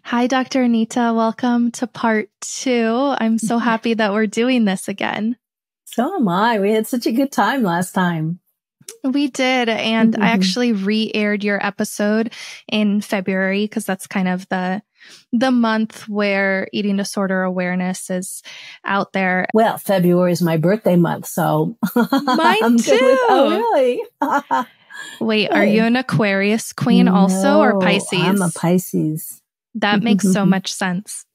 Hi, Dr. Anita. Welcome to part 2. I'm so happy that we're doing this again. So am I. We had such a good time last time. We did. And I actually re-aired your episode in February because that's kind of the month where eating disorder awareness is out there. Well, February is my birthday month, so mine too. Oh, really? Wait, are you an Aquarius queen also or Pisces? I'm a Pisces. That makes so much sense.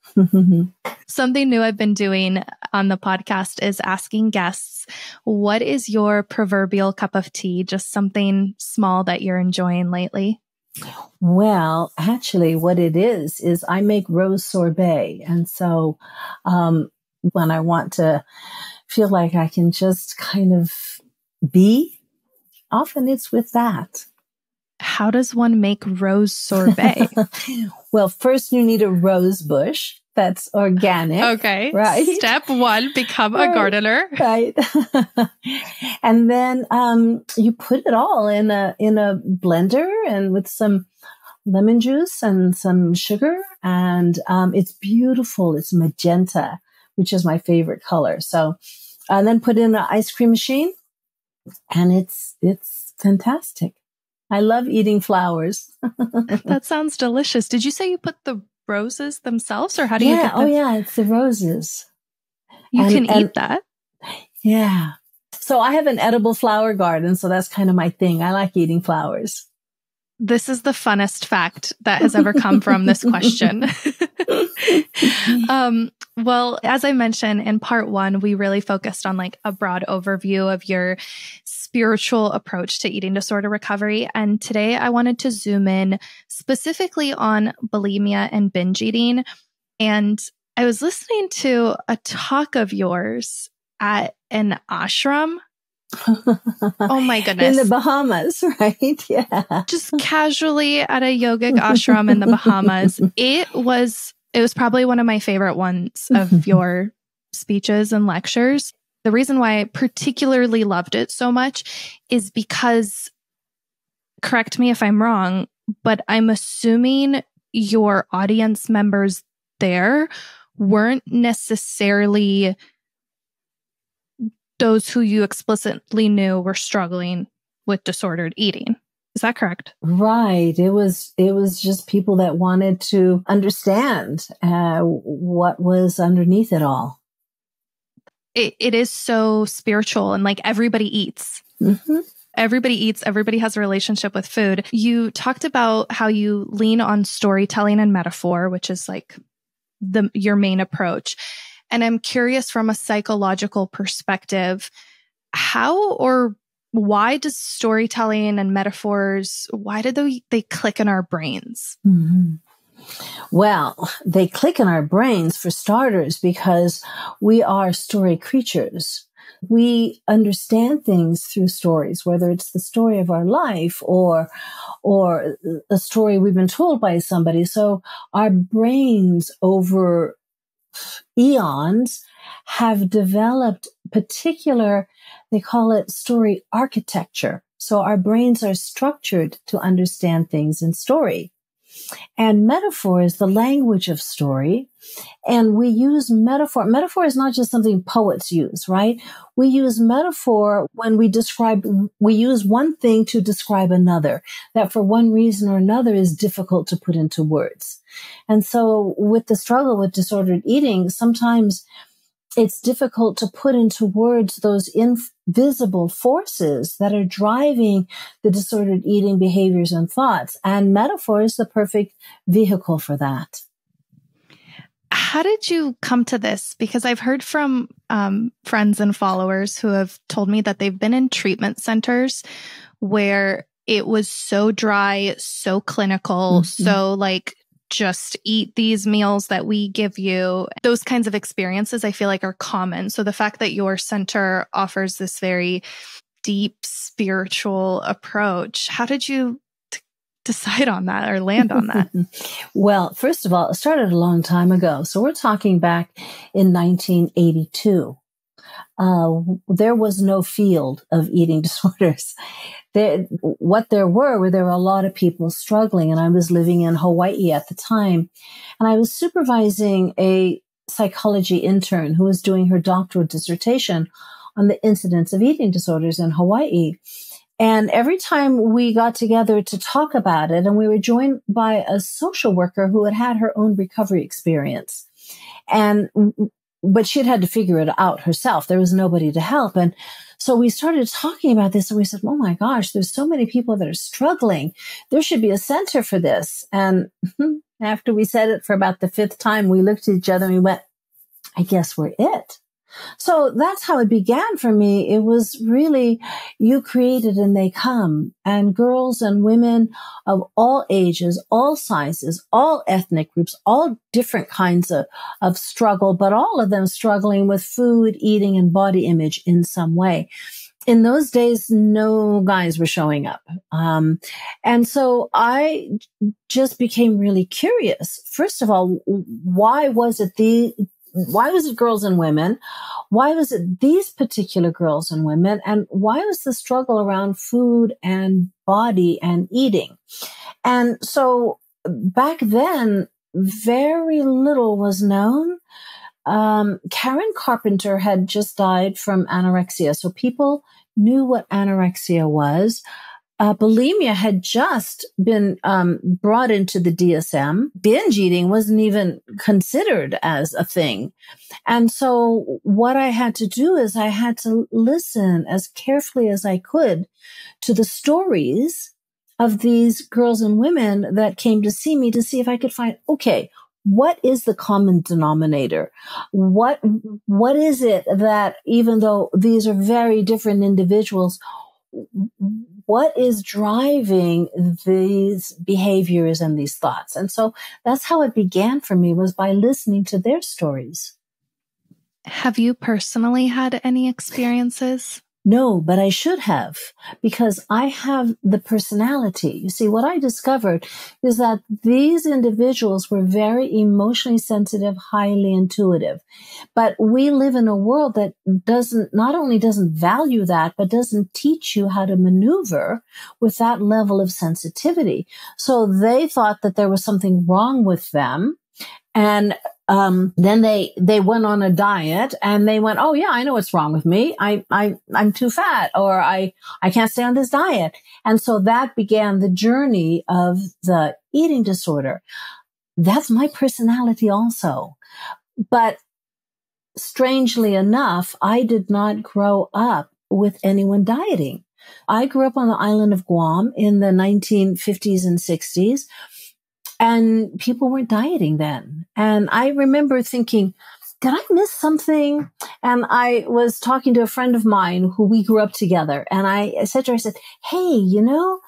Something new I've been doing on the podcast is asking guests, what is your proverbial cup of tea? Just something small that you're enjoying lately. Well, actually, what it is I make rose sorbet. And so when I want to feel like I can just kind of be, often it's with that. How does one make rose sorbet? Well, first you need a rose bush that's organic. Okay. Right. Step 1, become a gardener. Right. And then you put it all in a blender and with some lemon juice and some sugar. And it's beautiful. It's magenta, which is my favorite color. So and then put in an ice cream machine and it's fantastic. I love eating flowers. That sounds delicious. Did you say you put the roses themselves or how do you get them? Oh yeah, it's the roses. You can eat that? Yeah. So I have an edible flower garden, so that's kind of my thing. I like eating flowers. This is the funnest fact that has ever come from this question. Well, as I mentioned in part 1, we really focused on like a broad overview of your spiritual approach to eating disorder recovery. And today I wanted to zoom in specifically on bulimia and binge eating. And I was listening to a talk of yours at an ashram. Oh my goodness. In the Bahamas, right? Yeah. Just casually at a yogic ashram in the Bahamas. It was probably one of my favorite ones of your speeches and lectures. The reason why I particularly loved it so much is because, correct me if I'm wrong, but I'm assuming your audience members there weren't necessarily those who you explicitly knew were struggling with disordered eating. Is that correct? Right. It was just people that wanted to understand what was underneath it all. It is so spiritual and like everybody eats. Mm-hmm. Everybody eats. Everybody has a relationship with food. You talked about how you lean on storytelling and metaphor, which is like your main approach. And I'm curious from a psychological perspective, how or why does storytelling and metaphors, why did they click in our brains? Mm-hmm. Well, they click in our brains for starters because we are story creatures. We understand things through stories, whether it's the story of our life or a story we've been told by somebody. So our brains over eons have developed particular, they call it story architecture. So our brains are structured to understand things in story. And metaphor is the language of story. And we use metaphor. Metaphor is not just something poets use, right? We use metaphor when we use one thing to describe another that for one reason or another is difficult to put into words. And so with the struggle with disordered eating, sometimes it's difficult to put into words those invisible forces that are driving the disordered eating behaviors and thoughts. And metaphor is the perfect vehicle for that. How did you come to this? Because I've heard from friends and followers who have told me that they've been in treatment centers where it was so dry, so clinical, so like, just eat these meals that we give you. Those kinds of experiences I feel like are common. So the fact that your center offers this very deep spiritual approach, how did you decide on that or land on that? Well, first of all, it started a long time ago. So we're talking back in 1982. there was no field of eating disorders. What there were a lot of people struggling. And I was living in Hawaii at the time. And I was supervising a psychology intern who was doing her doctoral dissertation on the incidence of eating disorders in Hawaii. And every time we got together to talk about it, and we were joined by a social worker who had had her own recovery experience. But she'd had to figure it out herself. There was nobody to help. And so we started talking about this and we said, oh my gosh, there's so many people that are struggling. There should be a center for this. And after we said it for about the fifth time, we looked at each other and we went, I guess we're it. So that's how it began for me. It was really, you created and they come. And girls and women of all ages, all sizes, all ethnic groups, all different kinds of struggle, but all of them struggling with food, eating, and body image in some way. In those days, no guys were showing up. And so I just became really curious. First of all, why was it girls and women? Why was it these particular girls and women? And why was the struggle around food and body and eating? And so back then, very little was known. Karen Carpenter had just died from anorexia. So people knew what anorexia was. Bulimia had just been brought into the DSM. Binge eating wasn't even considered as a thing. And so what I had to do is I had to listen as carefully as I could to the stories of these girls and women that came to see me to see if I could find, okay, what is the common denominator? What is it that even though these are very different individuals, what is driving these behaviors and these thoughts? And so that's how it began for me, was by listening to their stories. Have you personally had any experiences? No, but I should have, because I have the personality. You see, what I discovered is that these individuals were very emotionally sensitive, highly intuitive. But we live in a world that not only doesn't value that, but doesn't teach you how to maneuver with that level of sensitivity. So they thought that there was something wrong with them. And then they went on a diet and they went, oh yeah, I know what's wrong with me. I'm too fat, or I can't stay on this diet. And so that began the journey of the eating disorder. That's my personality also. But strangely enough, I did not grow up with anyone dieting. I grew up on the island of Guam in the 1950s and 60s. And people weren't dieting then. And I remember thinking, did I miss something? And I was talking to a friend of mine who we grew up together. And I said to her, I said, hey, do you remember,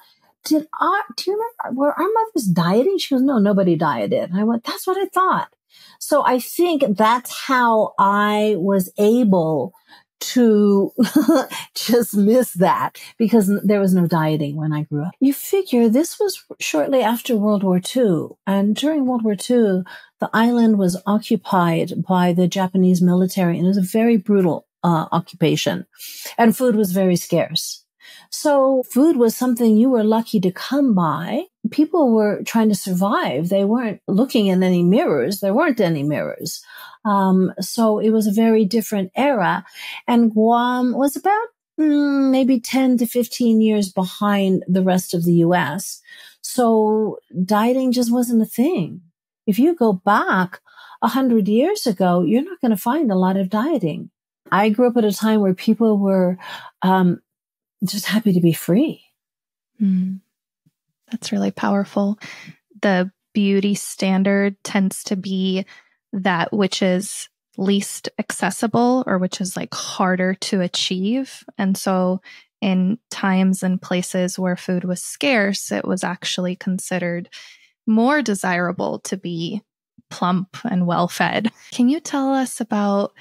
were our mothers dieting? She goes, no, nobody dieted. And I went, that's what I thought. So I think that's how I was able to just miss that, because there was no dieting when I grew up. You figure this was shortly after World War II. And during World War II, the island was occupied by the Japanese military, and it was a very brutal occupation. And food was very scarce. So food was something you were lucky to come by. People were trying to survive. They weren't looking in any mirrors. There weren't any mirrors. So it was a very different era. And Guam was about maybe 10 to 15 years behind the rest of the U.S. So dieting just wasn't a thing. If you go back 100 years ago, you're not going to find a lot of dieting. I grew up at a time where people were just happy to be free. That's really powerful. The beauty standard tends to be that which is least accessible, or which is like harder to achieve. And so in times and places where food was scarce, it was actually considered more desirable to be plump and well-fed. Can you tell us about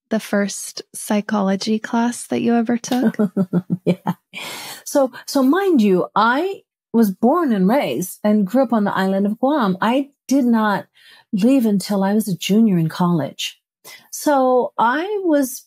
the first psychology class that you ever took? Yeah. So mind you, I was born and raised and grew up on the island of Guam. I did not leave until I was a junior in college. So I was,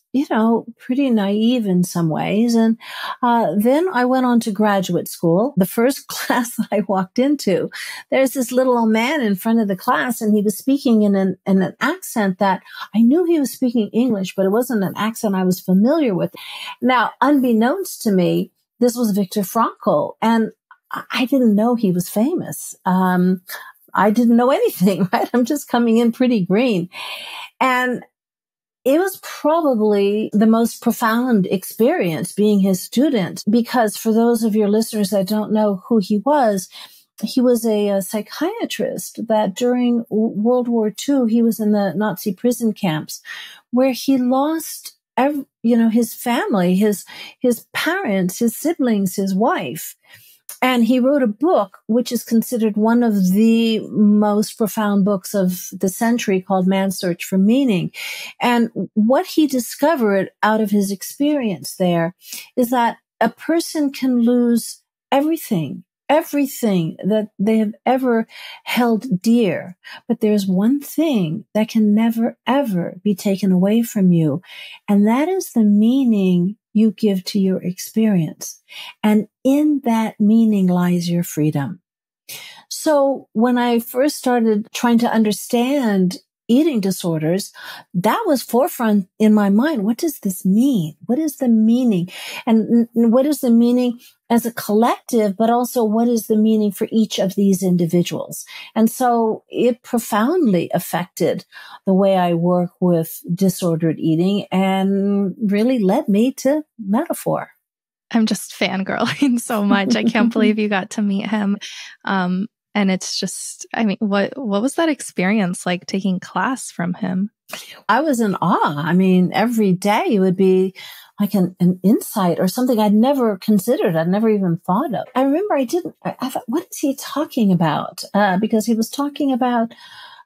pretty naive in some ways. And then I went on to graduate school. The first class that I walked into, there's this little old man in front of the class, and he was speaking in an accent that I knew he was speaking English, but it wasn't an accent I was familiar with. Now, unbeknownst to me, this was Viktor Frankl, and I didn't know he was famous. I didn't know anything, right? I'm just coming in pretty green. And it was probably the most profound experience being his student, because for those of your listeners that don't know who he was a psychiatrist that during World War II, he was in the Nazi prison camps where he lost his family, his parents, his siblings, his wife. And he wrote a book, which is considered one of the most profound books of the century, called Man's Search for Meaning. And what he discovered out of his experience there is that a person can lose everything that they have ever held dear. But there's one thing that can never, ever be taken away from you. And that is the meaning you give to your experience. And in that meaning lies your freedom. So when I first started trying to understand eating disorders, that was forefront in my mind. What does this mean? What is the meaning? And what is the meaning as a collective, but also what is the meaning for each of these individuals? And so it profoundly affected the way I work with disordered eating and really led me to Metaphor. I'm just fangirling so much. I can't believe you got to meet him. And it's just, what was that experience like, taking class from him? I was in awe. Every day it would be like an insight or something I'd never considered. I'd never even thought of. I remember I thought, what is he talking about? Because he was talking about,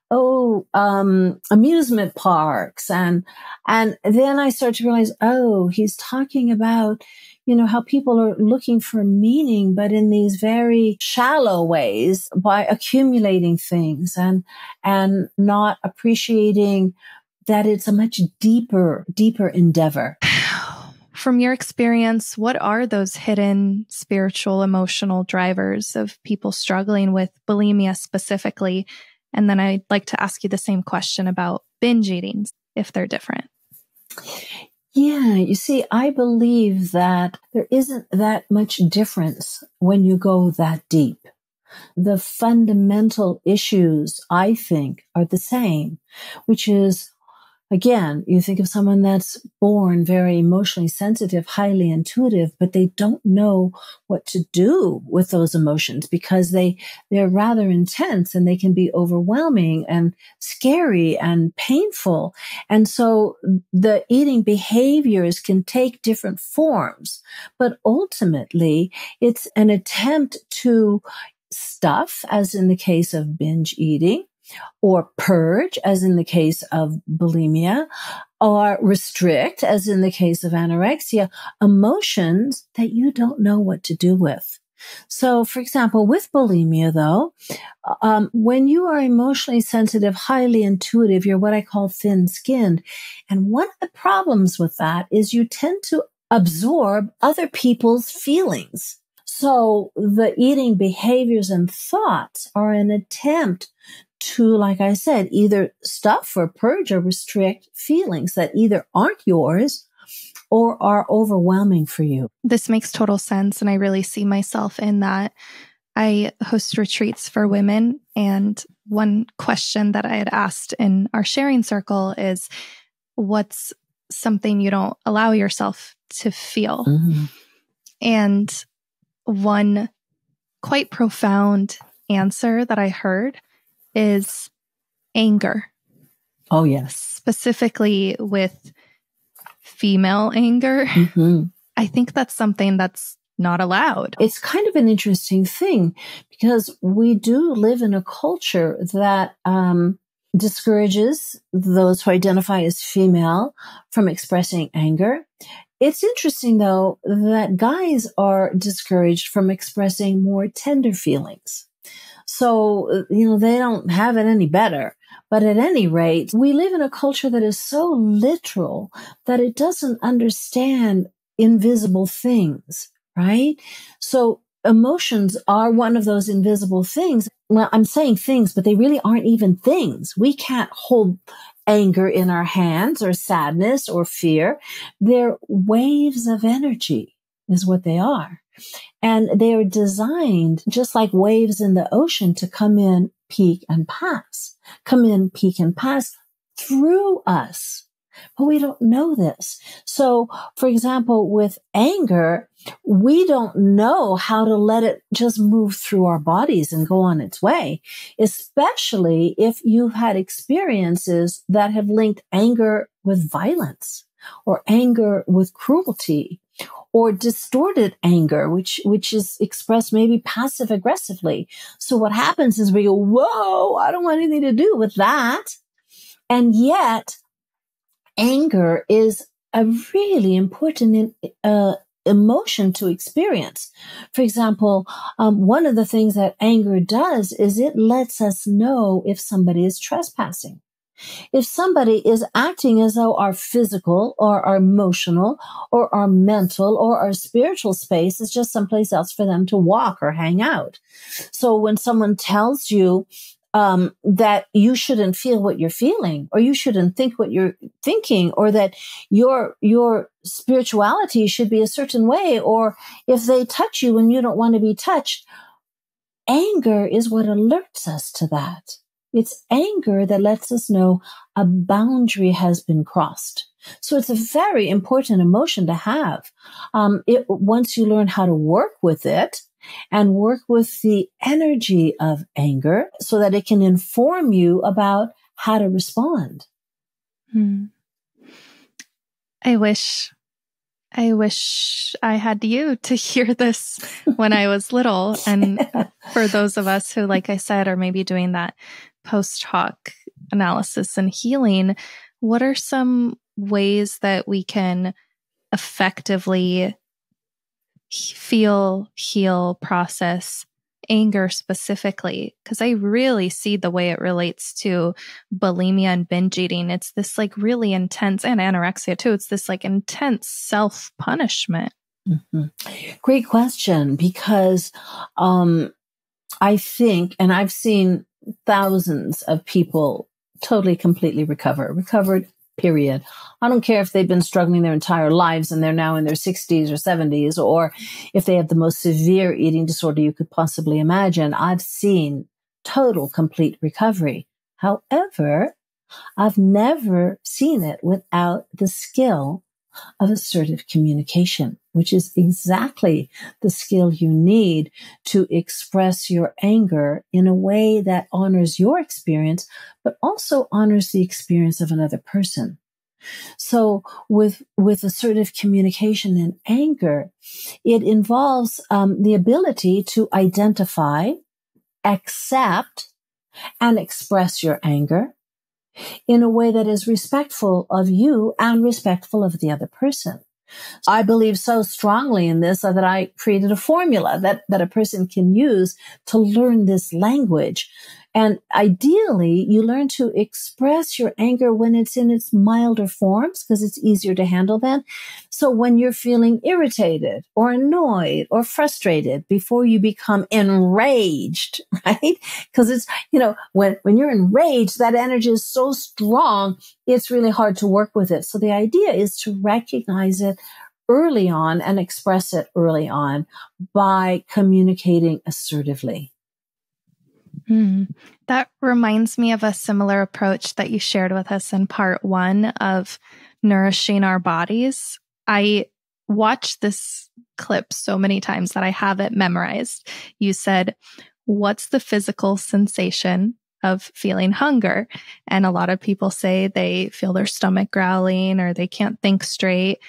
amusement parks. And then I started to realize, he's talking about, how people are looking for meaning, but in these very shallow ways by accumulating things and not appreciating that it's a much deeper endeavor. From your experience, what are those hidden spiritual, emotional drivers of people struggling with bulimia specifically? And then I'd like to ask you the same question about binge eating, if they're different. Yeah, you see, I believe that there isn't that much difference when you go that deep. The fundamental issues, I think, are the same, which is, again, you think of someone that's born very emotionally sensitive, highly intuitive, but they don't know what to do with those emotions because they're rather intense and they can be overwhelming and scary and painful. And so the eating behaviors can take different forms, but ultimately it's an attempt to stuff, as in the case of binge eating, or purge, as in the case of bulimia, or restrict, as in the case of anorexia, emotions that you don't know what to do with. So, for example, with bulimia, though, when you are emotionally sensitive, highly intuitive, you're what I call thin-skinned. And one of the problems with that is you tend to absorb other people's feelings. So the eating behaviors and thoughts are an attempt to, like I said, either stuff or purge or restrict feelings that either aren't yours or are overwhelming for you. This makes total sense. And I really see myself in that. I host retreats for women. And one question that I had asked in our sharing circle is, what's something you don't allow yourself to feel? Mm-hmm. And one quite profound answer that I heard is anger. Oh, yes. Specifically with female anger. Mm-hmm. I think that's something that's not allowed. It's kind of an interesting thing because we do live in a culture that discourages those who identify as female from expressing anger. It's interesting, though, that guys are discouraged from expressing more tender feelings. So, they don't have it any better. But at any rate, we live in a culture that is so literal that it doesn't understand invisible things, right? So emotions are one of those invisible things. Well, I'm saying things, but they really aren't even things. We can't hold anger in our hands or sadness or fear. They're waves of energy is what they are. And they are designed just like waves in the ocean to come in, peak and pass, through us. But we don't know this. So, for example, with anger, we don't know how to let it just move through our bodies and go on its way, especially if you've had experiences that have linked anger with violence or anger with cruelty or distorted anger, which is expressed maybe passive aggressively. So what happens is we go, whoa, I don't want anything to do with that. And yet anger is a really important emotion to experience. For example, one of the things that anger does is it lets us know if somebody is trespassing. If somebody is acting as though our physical or our emotional or our mental or our spiritual space is just someplace else for them to walk or hang out. So when someone tells you that you shouldn't feel what you're feeling, or you shouldn't think what you're thinking, or that your spirituality should be a certain way, or if they touch you when you don't want to be touched, anger is what alerts us to that. It's anger that lets us know a boundary has been crossed. So it's a very important emotion to have. Once you learn how to work with it and work with the energy of anger so that it can inform you about how to respond. I wish I had you to hear this when I was little. And for those of us who, like I said, are maybe doing that post hoc analysis and healing, what are some ways that we can effectively feel, heal, process anger specifically? Because I really see the way it relates to bulimia and binge eating. It's this like really intense, and anorexia too. It's this like intense self-punishment. Mm-hmm. Great question, because I think, and I've seen thousands of people totally, completely recovered, period. I don't care if they've been struggling their entire lives and they're now in their 60s or 70s, or if they have the most severe eating disorder you could possibly imagine. I've seen total, complete recovery. However, I've never seen it without the skill of assertive communication, which is exactly the skill you need to express your anger in a way that honors your experience, but also honors the experience of another person. So with assertive communication and anger, it involves the ability to identify, accept, and express your anger in a way that is respectful of you and respectful of the other person. I believe so strongly in this that I created a formula that a person can use to learn this language. And ideally, you learn to express your anger when it's in its milder forms, because it's easier to handle then. So when you're feeling irritated or annoyed or frustrated before you become enraged, right? Because it's, when you're enraged, that energy is so strong, it's really hard to work with it. So the idea is to recognize it early on and express it early on by communicating assertively. That reminds me of a similar approach that you shared with us in part 1 of nourishing our bodies. I watched this clip so many times that I have it memorized. You said, "What's the physical sensation of feeling hunger?" And a lot of people say they feel their stomach growling or they can't think straight.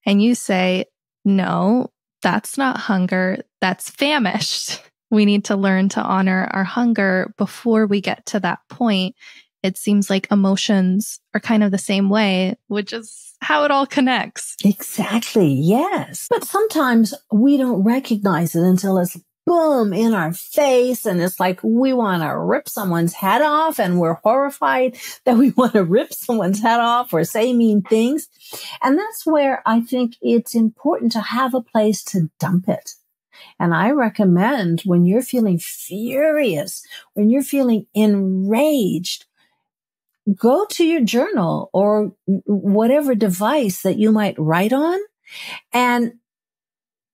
And you say, "No, that's not hunger. That's famished." We need to learn to honor our hunger before we get to that point. It seems like emotions are kind of the same way, which is how it all connects. Exactly. Yes. But sometimes we don't recognize it until it's boom in our face. And it's like we want to rip someone's head off, and we're horrified that we want to rip someone's head off or say mean things. And that's where I think it's important to have a place to dump it. And I recommend when you're feeling furious, when you're feeling enraged, go to your journal or whatever device that you might write on and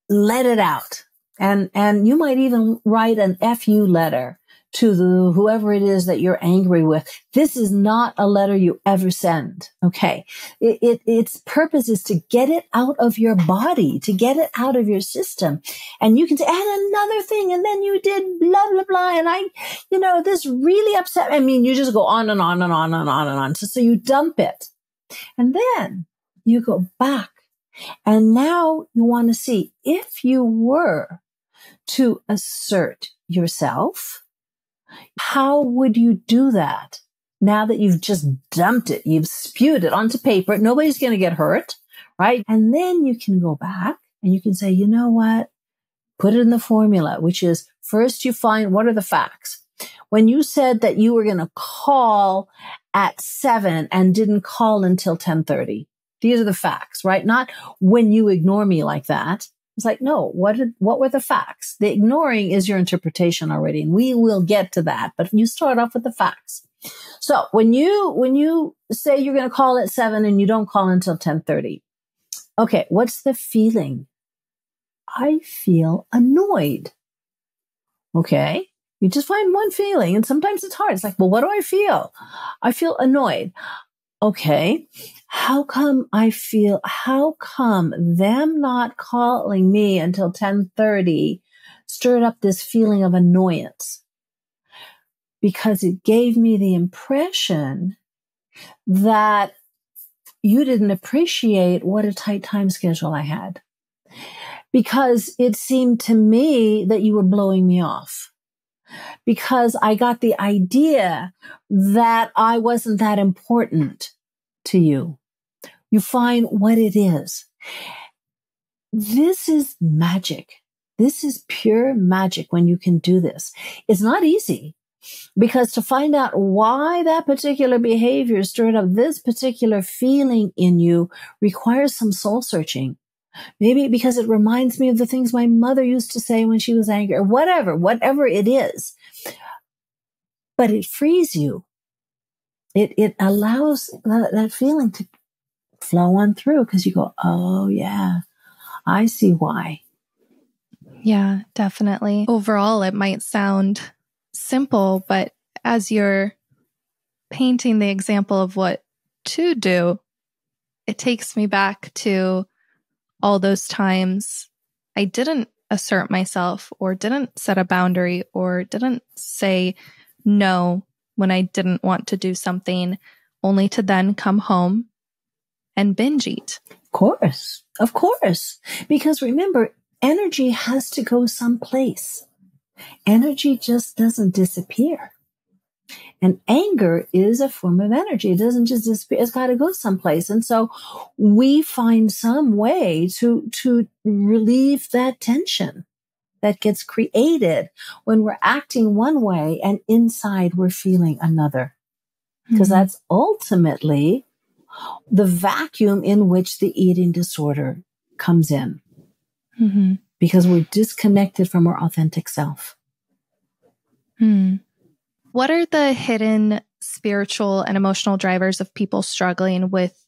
let it out. And you might even write an FU letter to whoever it is that you're angry with. This is not a letter you ever send. Okay. Its purpose is to get it out of your body, to get it out of your system. And you can say, and another thing, and then you did blah, blah, blah. And this really upset. I mean, you just go on and on and on and on and on. So you dump it. And then you go back. And now you want to see if you were to assert yourself, how would you do that? Now that you've just dumped it, you've spewed it onto paper, nobody's going to get hurt, right? And then you can go back and you can say, you know what? Put it in the formula, which is first you find what are the facts. When you said that you were going to call at 7 and didn't call until 10:30, these are the facts, right? Not when you ignore me like that. It's like, no, what were the facts? The ignoring is your interpretation already, and we will get to that. But you start off with the facts. So when you say you're going to call at 7 and you don't call until 10:30, okay, what's the feeling? I feel annoyed. Okay. You just find one feeling, and sometimes it's hard. It's like, well, what do I feel? I feel annoyed. Okay. How come them not calling me until 10:30 stirred up this feeling of annoyance? Because it gave me the impression that you didn't appreciate what a tight time schedule I had. Because it seemed to me that you were blowing me off. Because I got the idea that I wasn't that important to you. You find what it is. This is magic. This is pure magic when you can do this. It's not easy, because to find out why that particular behavior stirred up this particular feeling in you requires some soul searching. Maybe because it reminds me of the things my mother used to say when she was angry, or whatever it is. But it frees you. It allows that feeling to flow on through, because you go, oh yeah, I see why. Yeah, definitely. Overall, it might sound simple, but as you're painting the example of what to do, it takes me back to all those times I didn't assert myself, or didn't set a boundary, or didn't say no when I didn't want to do something, only to then come home and binge eat. Of course. Because remember, energy has to go someplace. Energy just doesn't disappear. And anger is a form of energy. It doesn't just disappear. It's got to go someplace. And so we find some way to relieve that tension that gets created when we're acting one way and inside we're feeling another. Because that's ultimately the vacuum in which the eating disorder comes in. Because we're disconnected from our authentic self. What are the hidden spiritual and emotional drivers of people struggling with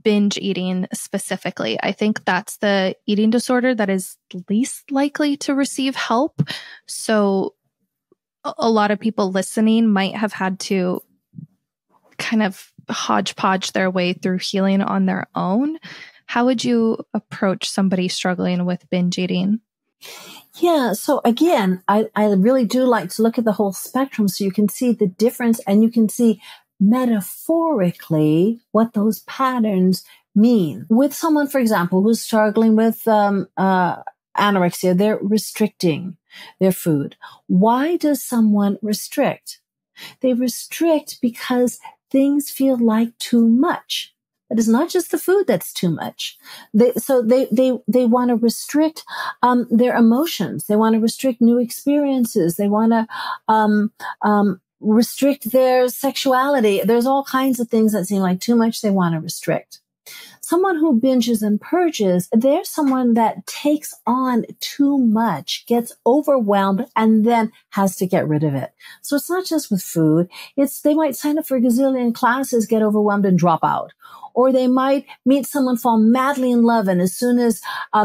binge eating specifically? I think that's the eating disorder that is least likely to receive help. So a lot of people listening might have had to kind of hodgepodge their way through healing on their own. How would you approach somebody struggling with binge eating? Yeah. So again, I really do like to look at the whole spectrum so you can see the difference, and you can see metaphorically what those patterns mean. With someone, for example, who's struggling with anorexia, they're restricting their food. Why does someone restrict? They restrict because things feel like too much. but it's not just the food that's too much. They want to restrict, their emotions. They want to restrict new experiences. They want to, restrict their sexuality. There's all kinds of things that seem like too much they want to restrict. Someone who binges and purges, they're someone that takes on too much, gets overwhelmed, and then has to get rid of it. So it's not just with food. They might sign up for a gazillion classes, get overwhelmed, and drop out. Or they might meet someone, fall madly in love, and as soon as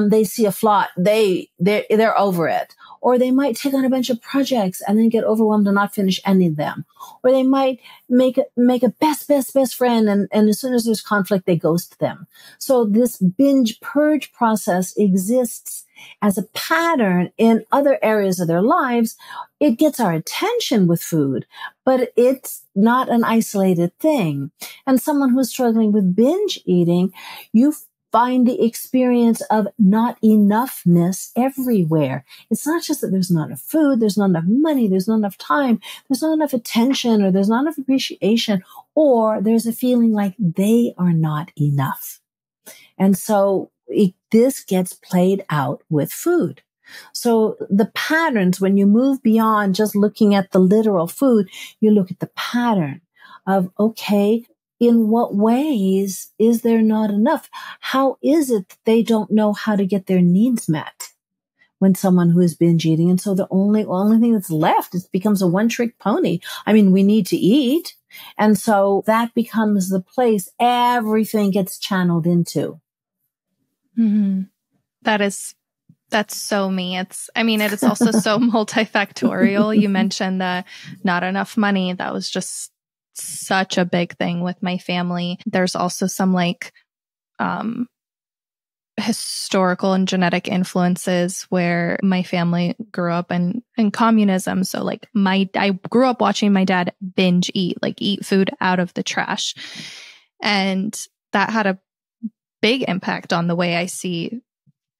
they see a flaw, they're over it. Or they might take on a bunch of projects and then get overwhelmed and not finish any of them. Or they might make a best friend, and as soon as there's conflict, they ghost them. So this binge purge process exists as a pattern in other areas of their lives. It gets our attention with food, but it's not an isolated thing. And someone who's struggling with binge eating, you find the experience of not enoughness everywhere. It's not just that there's not enough food, there's not enough money, there's not enough time, there's not enough attention, or there's not enough appreciation, or there's a feeling like they are not enough. And so this gets played out with food. So the patterns, when you move beyond just looking at the literal food, you look at the pattern of, okay, in what ways is there not enough? How is it that they don't know how to get their needs met when someone who is binge eating? And so the only thing that's left, it becomes a one-trick pony. I mean, we need to eat. And so that becomes the place everything gets channeled into. Mm-hmm. That's so me. It's also so multifactorial. You mentioned the not enough money. That was just such a big thing with my family. There's also some historical and genetic influences where my family grew up in communism. So I grew up watching my dad binge eat, eat food out of the trash. And that had a big impact on the way I see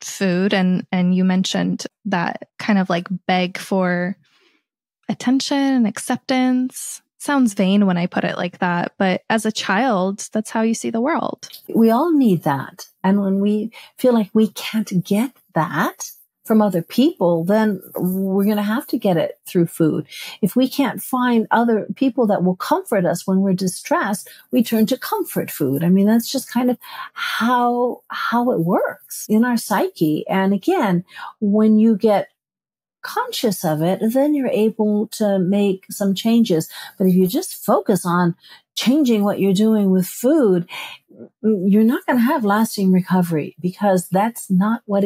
food. And you mentioned that kind of beg for attention and acceptance. Sounds vain when I put it like that, but as a child, that's how you see the world. We all need that. And when we feel like we can't get that from other people, then we're going to have to get it through food. If we can't find other people that will comfort us when we're distressed, we turn to comfort food. I mean, that's just kind of how it works in our psyche. And again, when you get conscious of it, then you're able to make some changes. But if you just focus on changing what you're doing with food, you're not going to have lasting recovery, because that's not what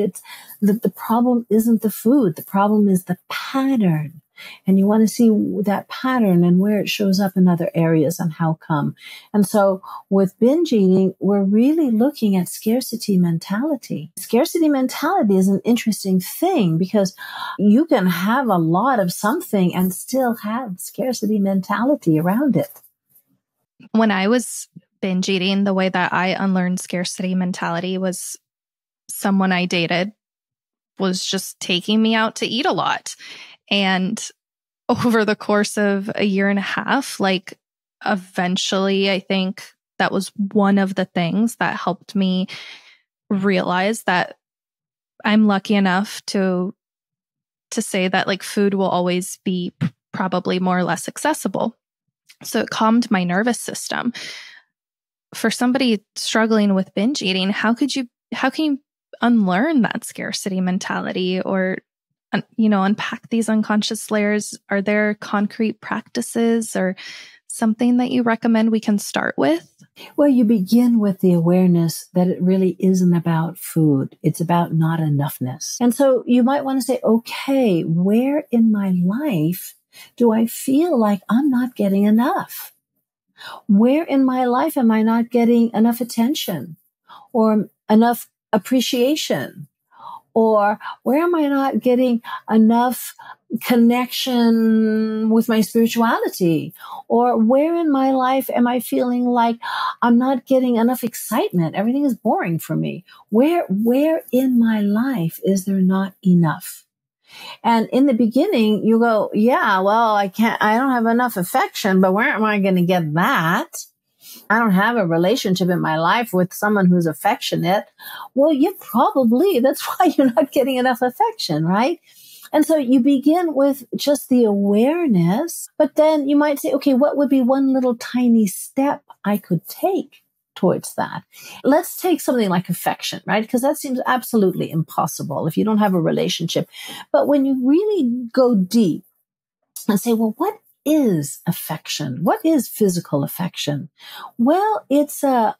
the problem isn't the food. The problem is the pattern. And you want to see that pattern and where it shows up in other areas and how come. And so with binge eating, we're really looking at scarcity mentality. Scarcity mentality is an interesting thing, because you can have a lot of something and still have scarcity mentality around it. When I was binge eating, the way that I unlearned scarcity mentality was someone I dated was just taking me out to eat a lot. And over the course of a year and a half, eventually, I think that was one of the things that helped me realize that I'm lucky enough to say that food will always be probably more or less accessible. So it calmed my nervous system. For somebody struggling with binge eating, how can you unlearn that scarcity mentality, or unpack these unconscious layers? Are there concrete practices or something that you recommend we can start with? Well, you begin with the awareness that it really isn't about food. It's about not enoughness. And so you might want to say, okay, where in my life do I feel like I'm not getting enough? Where in my life am I not getting enough attention or enough appreciation? Or where am I not getting enough connection with my spirituality? Or where in my life am I feeling like I'm not getting enough excitement? Everything is boring for me. Where in my life is there not enough? And in the beginning, you go, yeah, well, I don't have enough affection, but where am I going to get that? I don't have a relationship in my life with someone who's affectionate. Well, that's why you're not getting enough affection, right? And so you begin with just the awareness, but then you might say, okay, what would be one little tiny step I could take towards that? Let's take something like affection, right? Because that seems absolutely impossible if you don't have a relationship. But when you really go deep and say, well, what is affection? What is physical affection? Well, it's a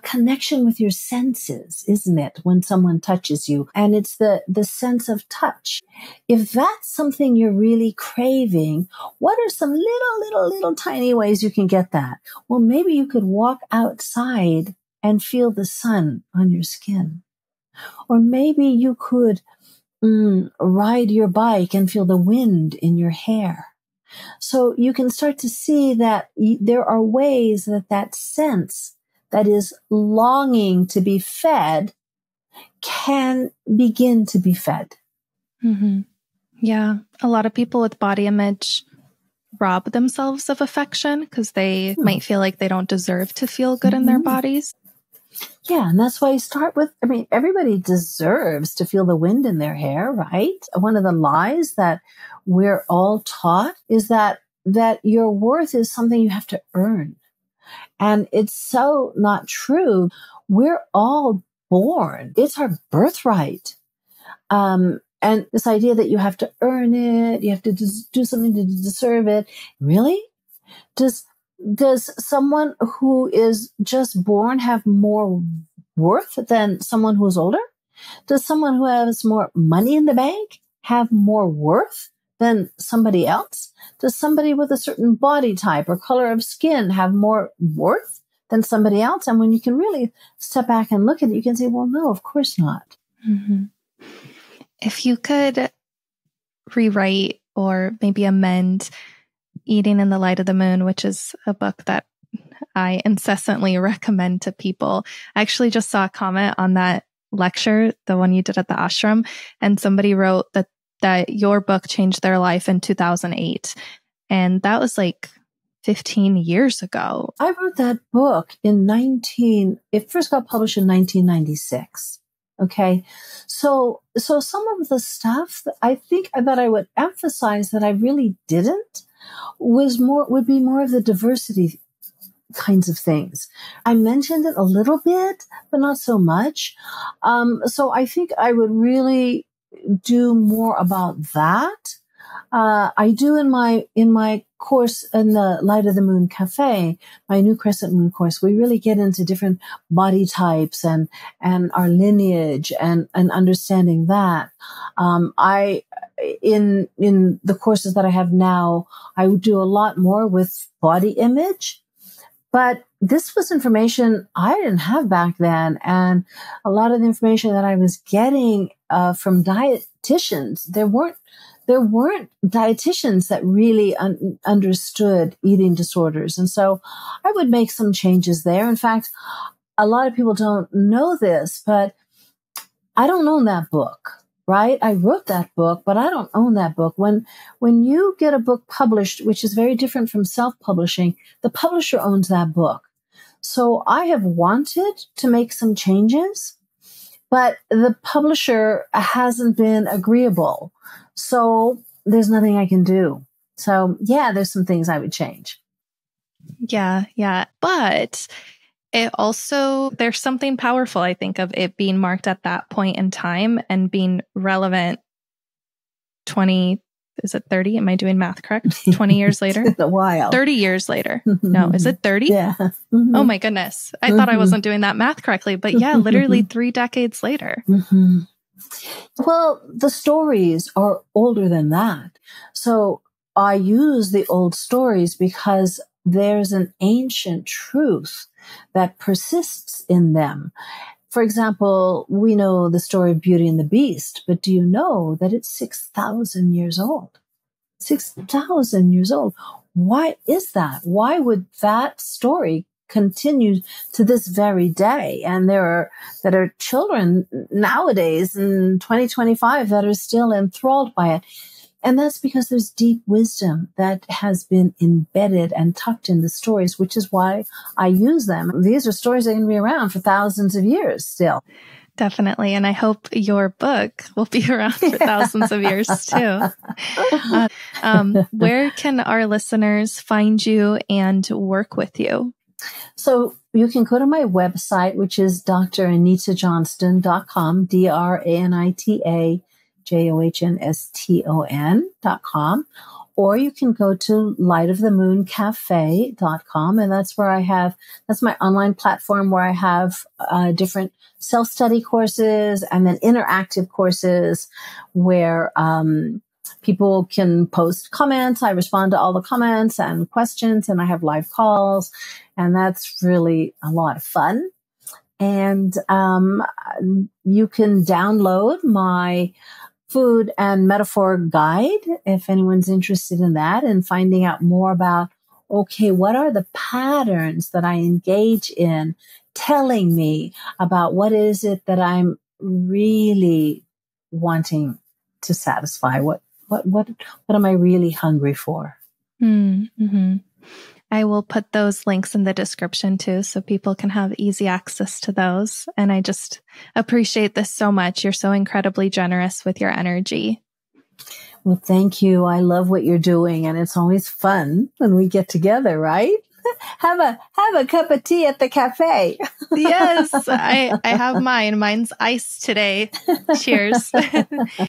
connection with your senses, isn't it? When someone touches you, and it's the sense of touch. If that's something you're really craving, what are some little tiny ways you can get that? Well, maybe you could walk outside and feel the sun on your skin. Or maybe you could ride your bike and feel the wind in your hair. So you can start to see that there are ways that sense that is longing to be fed can begin to be fed. Mm-hmm. Yeah. A lot of people with body image rob themselves of affection because they might feel like they don't deserve to feel good in their bodies. Yeah, and that's why you start with, everybody deserves to feel the wind in their hair, right? One of the lies that we're all taught is that your worth is something you have to earn. And it's so not true. We're all born. It's our birthright. And this idea that you have to earn it, you have to do something to deserve it. Really? Does someone who is just born have more worth than someone who's older? Does someone who has more money in the bank have more worth than somebody else? Does somebody with a certain body type or color of skin have more worth than somebody else? And when you can really step back and look at it, you can say, well, no, of course not. Mm-hmm. If you could rewrite or maybe amend Eating in the Light of the Moon, which is a book that I incessantly recommend to people. I actually just saw a comment on that lecture, the one you did at the ashram, and somebody wrote that your book changed their life in 2008. And that was like 15 years ago. I wrote that book it first got published in 1996. Okay. So some of the stuff that I think that I would emphasize that I really didn't would be more of the diversity kinds of things. I mentioned it a little bit, but not so much. So I think I would really do more about that. I do in my course in the Light of the Moon Cafe, my New Crescent Moon course, we really get into different body types and our lineage and understanding that. In the courses that I have now, I would do a lot more with body image, but this was information I didn't have back then. And a lot of the information that I was getting, from dietitians, there weren't dietitians that really understood eating disorders. And so I would make some changes there. In fact, a lot of people don't know this, but I don't own that book, right? I wrote that book, but I don't own that book. When you get a book published, which is very different from self-publishing, the publisher owns that book. So I have wanted to make some changes, but the publisher hasn't been agreeable. So there's nothing I can do. So yeah, there's some things I would change. Yeah. But there's something powerful, I think, of it being marked at that point in time and being relevant 30? Am I doing math correct? 20 years later? It's a while. 30 years later. No, is it 30? Yeah. Mm-hmm. Oh my goodness. I thought I wasn't doing that math correctly, but yeah, literally 3 decades later. Mm-hmm. Well, the stories are older than that. So I use the old stories because there's an ancient truth that persists in them. For example, we know the story of Beauty and the Beast, but do you know that it's 6,000 years old? 6,000 years old. Why is that? Why would that story continue to this very day? And there are children nowadays in 2025 that are still enthralled by it. And that's because there's deep wisdom that has been embedded and tucked in the stories, which is why I use them. These are stories that can be around for thousands of years still. Definitely. And I hope your book will be around for thousands of years too. Where can our listeners find you and work with you? So you can go to my website, which is dranitajohnston.com, DranitaJohnston.com. Or you can go to lightofthemooncafe.com. And that's where that's my online platform where I have different self-study courses and then interactive courses where people can post comments. I respond to all the comments and questions, and I have live calls. And that's really a lot of fun. And you can download my food and metaphor guide if anyone's interested in that and finding out more about, okay, what are the patterns that I engage in telling me about what is it that I'm really wanting to satisfy? What am I really hungry for? Mm-hmm. I will put those links in the description too, so people can have easy access to those. And I just appreciate this so much. You're so incredibly generous with your energy. Well, thank you. I love what you're doing. And it's always fun when we get together, right? Have a cup of tea at the cafe. Yes, I have mine. Mine's iced today. Cheers.